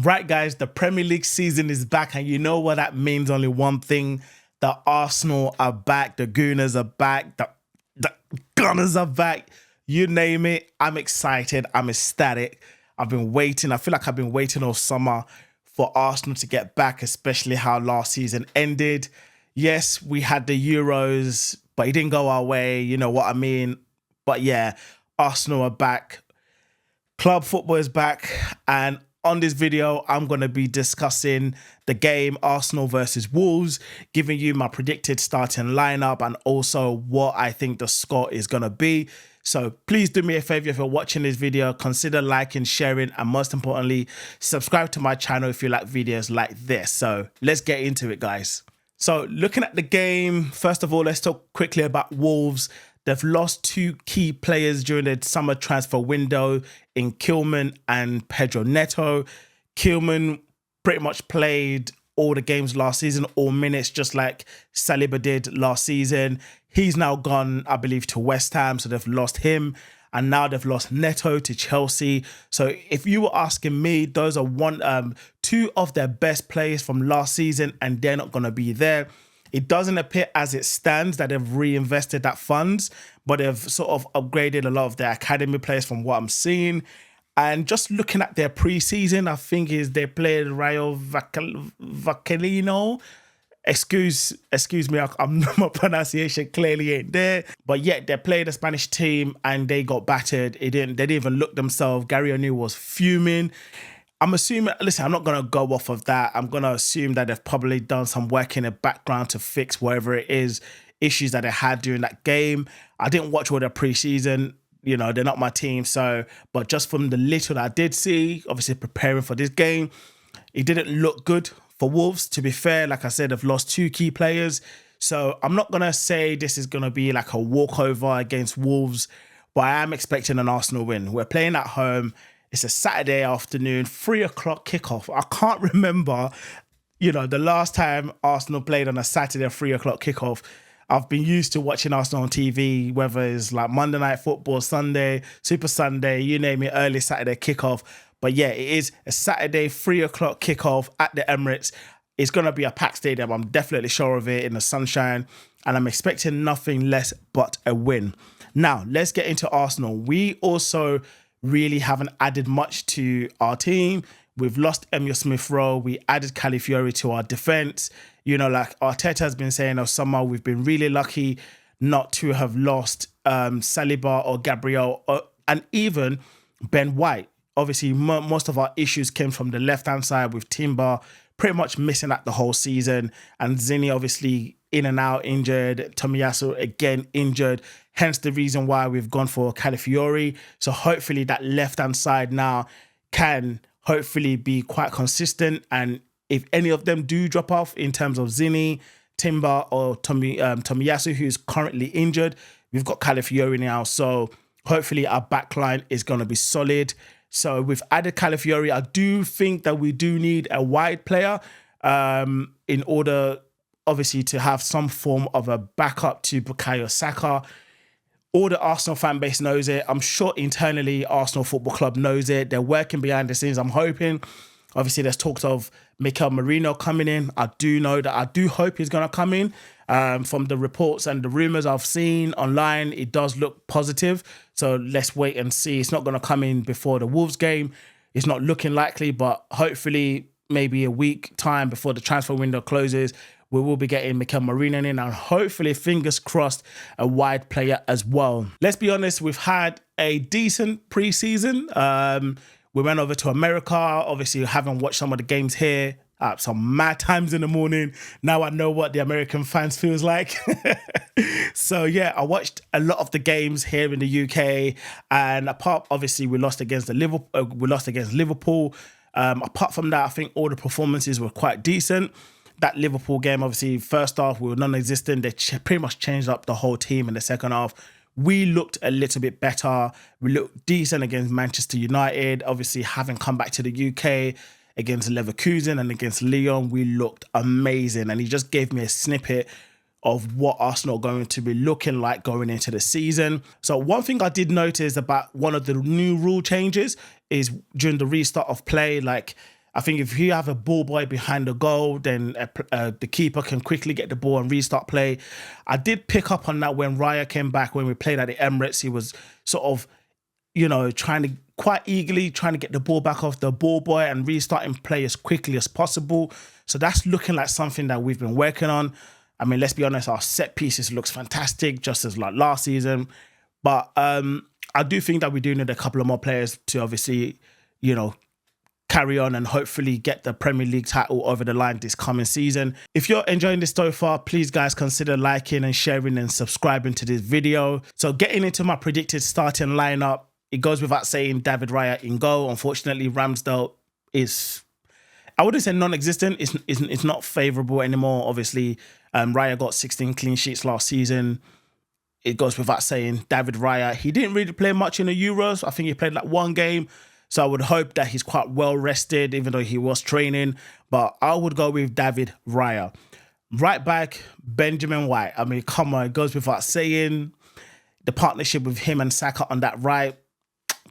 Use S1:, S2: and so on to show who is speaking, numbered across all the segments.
S1: Right, guys, the Premier League season is back, and you know what that means? Only one thing. The Arsenal are back, the Gooners are back, the Gunners are back. You name it, I'm excited, I'm ecstatic. I've been waiting. I feel like I've been waiting all summer for Arsenal to get back, especially how last season ended. Yes, we had the Euros, but it didn't go our way, you know what I mean? But yeah, Arsenal are back. Club football is back, and on this video, I'm going to be discussing the game Arsenal versus Wolves, giving you my predicted starting lineup and also what I think the score is going to be. So please do me a favor if you're watching this video, consider liking, sharing, and most importantly, subscribe to my channel if you like videos like this. So let's get into it, guys. So looking at the game, first of all, let's talk quickly about Wolves. They've lost two key players during the summer transfer window in Kilman and Pedro Neto. Kilman pretty much played all the games last season, all minutes, just like Saliba did last season. He's now gone, I believe, to West Ham, so they've lost him. And now they've lost Neto to Chelsea. So if you were asking me, those are two of their best players from last season, and they're not going to be there. It doesn't appear as it stands that they've reinvested that funds, but they've sort of upgraded a lot of their academy players from what I'm seeing. And just looking at their preseason, I think they played Rayo Vallecano. Excuse me, my pronunciation clearly ain't there. But yet they played a Spanish team and they got battered. They didn't even look themselves. Gary O'Neill was fuming. I'm assuming, listen, I'm not going to go off of that. I'm going to assume that they've probably done some work in the background to fix whatever it is, issues that they had during that game. I didn't watch all their preseason. You know, they're not my team. So, but just from the little that I did see, obviously preparing for this game, it didn't look good for Wolves. To be fair, like I said, they've lost two key players. So I'm not going to say this is going to be like a walkover against Wolves, but I am expecting an Arsenal win. We're playing at home. It's a Saturday afternoon, 3 o'clock kickoff. I can't remember, you know, the last time Arsenal played on a Saturday 3 o'clock kickoff. I've been used to watching Arsenal on TV, whether it's like Monday Night Football, Sunday, Super Sunday, you name it, early Saturday kickoff. But yeah, it is a Saturday 3 o'clock kickoff at the Emirates. It's going to be a packed stadium. I'm definitely sure of it, in the sunshine. And I'm expecting nothing less but a win. Now, let's get into Arsenal. We also really haven't added much to our team. We've lost Emile Smith-Rowe. We added Calafiori to our defense. You know, like Arteta has been saying all summer, we've been really lucky not to have lost Saliba or Gabriel and even Ben White. Obviously, most of our issues came from the left-hand side with Timber pretty much missing out the whole season. And Zinni obviously in and out injured. Tomiyasu again injured. Hence the reason why we've gone for Calafiori. So hopefully that left-hand side now can hopefully be quite consistent. And if any of them do drop off in terms of Zinni, Timber or Tomiyasu, who's currently injured, we've got Calafiori now. So hopefully our backline is going to be solid. So we've added Calafiori. I do think that we do need a wide player in order, obviously, to have some form of a backup to Bukayo Saka. All the Arsenal fan base knows it. I'm sure internally Arsenal Football Club knows it. They're working behind the scenes, I'm hoping. Obviously, there's talks of Mikel Merino coming in. I do hope he's going to come in. From the reports and the rumours I've seen online, it does look positive. So let's wait and see. It's not going to come in before the Wolves game. It's not looking likely, but hopefully maybe a week time before the transfer window closes, we will be getting Mikel Merino in, and hopefully, fingers crossed, a wide player as well. Let's be honest, we've had a decent preseason. We went over to America. Obviously, haven't watched some of the games here. Some mad times in the morning. Now I know what the American fans feels like. So yeah, I watched a lot of the games here in the UK, and obviously we lost against Liverpool. Apart from that, I think all the performances were quite decent. That Liverpool game, obviously, first half we were non-existent. They pretty much changed up the whole team in the second half. We looked a little bit better. We looked decent against Manchester United. Obviously, having come back to the UK against Leverkusen and against Lyon, we looked amazing. And he just gave me a snippet of what Arsenal are going to be looking like going into the season. So one thing I did notice about one of the new rule changes is during the restart of play, like I think if you have a ball boy behind the goal, then the keeper can quickly get the ball and restart play. I did pick up on that when Raya came back, when we played at the Emirates. He was sort of, trying to quite eagerly trying to get the ball back off the ball boy and restarting play as quickly as possible. So that's looking like something that we've been working on. I mean, let's be honest, our set pieces looks fantastic, just as like last season. But I do think that we do need a couple of more players to obviously, carry on and hopefully get the Premier League title over the line this coming season. If you're enjoying this so far, please guys consider liking and sharing and subscribing to this video. So getting into my predicted starting lineup, it goes without saying David Raya in goal. Unfortunately, Ramsdale is, I wouldn't say non-existent. It's not favourable anymore. Obviously, Raya got 16 clean sheets last season. It goes without saying David Raya, he didn't really play much in the Euros. I think he played like one game. So I would hope that he's quite well rested, even though he was training. But I would go with David Raya. Right back, Benjamin White. I mean, come on, it goes without saying. The partnership with him and Saka on that right,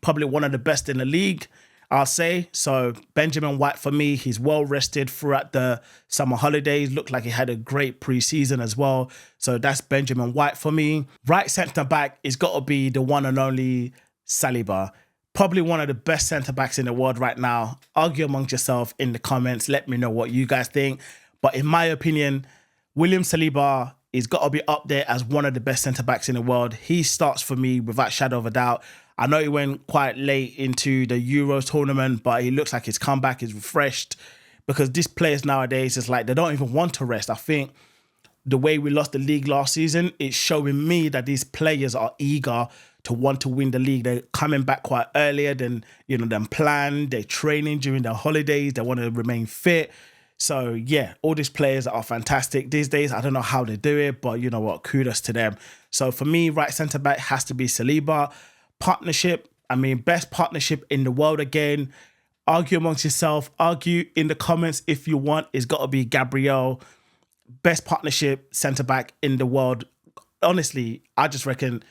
S1: probably one of the best in the league, I'll say. So Benjamin White, for me, he's well rested throughout the summer holidays. Looked like he had a great preseason as well. So that's Benjamin White for me. Right centre back is got to be the one and only Saliba. Probably one of the best centre-backs in the world right now. Argue amongst yourself in the comments. Let me know what you guys think. But in my opinion, William Saliba is got to be up there as one of the best centre-backs in the world. He starts for me without shadow of a doubt. I know he went quite late into the Euros tournament, but he looks like his comeback is refreshed, because these players nowadays, it's like they don't even want to rest. I think the way we lost the league last season, it's showing me that these players are eager to want to win the league. They're coming back quite earlier than planned. They're training during their holidays. They want to remain fit. So yeah, all these players are fantastic these days. I don't know how they do it, but you know what? Kudos to them. So for me, right centre back has to be Saliba. Partnership, I mean, best partnership in the world again. Argue amongst yourself. Argue in the comments if you want. It's got to be Gabriel. Best partnership centre back in the world. Honestly, I just reckon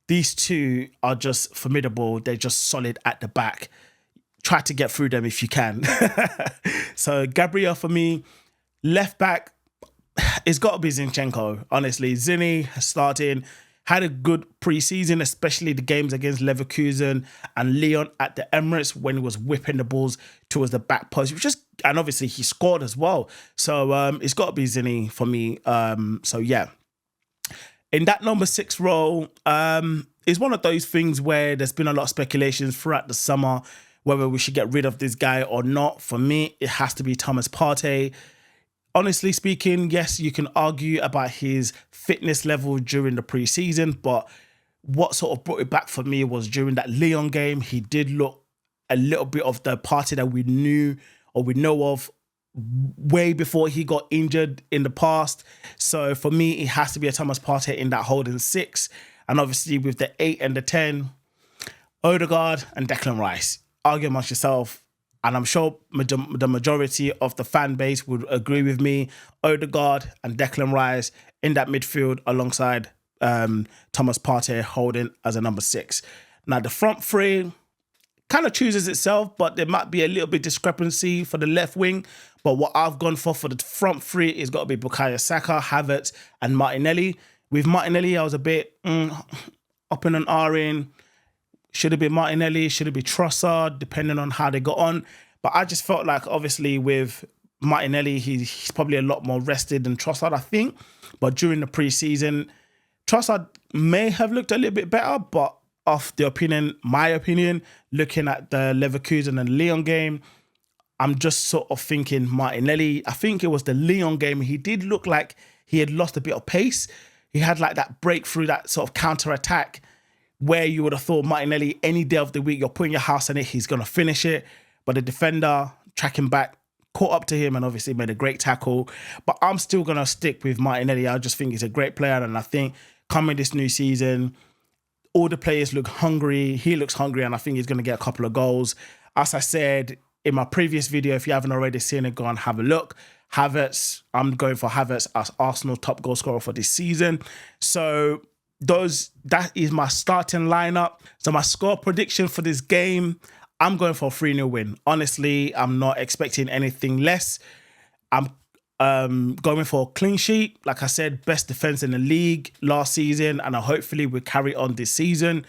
S1: these two are just formidable. They're just solid at the back. Try to get through them if you can. So Gabriel for me. Left back, it's got to be Zinchenko. Honestly, Zinny starting, had a good preseason, especially the games against Leverkusen and Lyon at the Emirates when he was whipping the balls towards the back post. And obviously he scored as well. So it's got to be Zinny for me. So yeah. In that number 6 role, it's one of those things where there's been a lot of speculations throughout the summer whether we should get rid of this guy or not. For me, it has to be Thomas Partey. Honestly speaking, yes, you can argue about his fitness level during the preseason, but what sort of brought it back for me was during that Lyon game, he did look a little bit of the Partey that we knew or we know of way before he got injured in the past. So for me, it has to be a Thomas Partey in that holding 6. And obviously with the 8 and the 10, Odegaard and Declan Rice. Argue amongst yourself, and I'm sure the majority of the fan base would agree with me. Odegaard and Declan Rice in that midfield alongside Thomas Partey holding as a number 6. Now the front three kind of chooses itself, but there might be a little bit discrepancy for the left wing. But what I've gone for the front three is got to be Bukayo Saka, Havertz, and Martinelli. With Martinelli, I was a bit up in an R in. Should it be Martinelli? Should it be Trossard? Depending on how they got on. But I just felt like, obviously, with Martinelli, he's probably a lot more rested than Trossard, I think. But during the preseason, Trossard may have looked a little bit better, but my opinion, looking at the Leverkusen and Lyon game, I'm just sort of thinking Martinelli. I think it was the Lyon game. He did look like he had lost a bit of pace. He had like that breakthrough, that sort of counter-attack where you would have thought Martinelli, any day of the week, you're putting your house on it, he's going to finish it. But the defender, tracking back, caught up to him and obviously made a great tackle. But I'm still going to stick with Martinelli. I just think he's a great player. And I think coming this new season, all the players look hungry. He looks hungry, and I think he's going to get a couple of goals. As I said in my previous video, if you haven't already seen it, go and have a look. Havertz, I'm going for Havertz as Arsenal top goal scorer for this season. So that is my starting lineup. So my score prediction for this game, I'm going for a 3-0 win. Honestly, I'm not expecting anything less. I'm going for a clean sheet. Like I said, best defense in the league last season, and hopefully we'll carry on this season.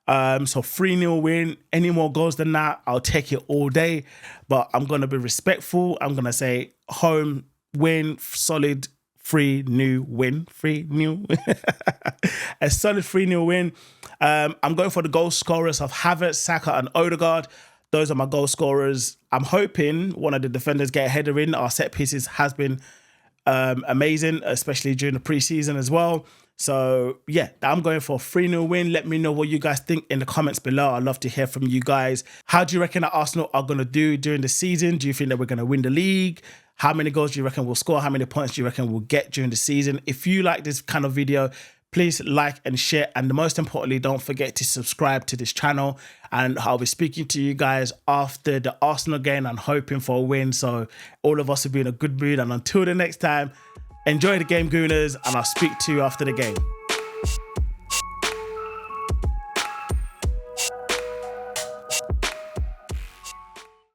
S1: So 3-0 win. Any more goals than that, I'll take it all day. But I'm going to be respectful. I'm going to say home win, solid 3-0 win. 3-0. A solid 3-0 win. I'm going for the goal scorers of Havertz, Saka and Odegaard. Those are my goal scorers. I'm hoping one of the defenders get a header in. Our set pieces has been amazing, especially during the preseason as well. So yeah, I'm going for a 3-0 win. Let me know what you guys think in the comments below. I'd love to hear from you guys. How do you reckon that Arsenal are going to do during the season? Do you think that we're going to win the league? How many goals do you reckon we'll score? How many points do you reckon we'll get during the season? If you like this kind of video, please like and share. And most importantly, don't forget to subscribe to this channel. And I'll be speaking to you guys after the Arsenal game and hoping for a win. So all of us will be in a good mood. And until the next time, enjoy the game, Gooners, and I'll speak to you after the game.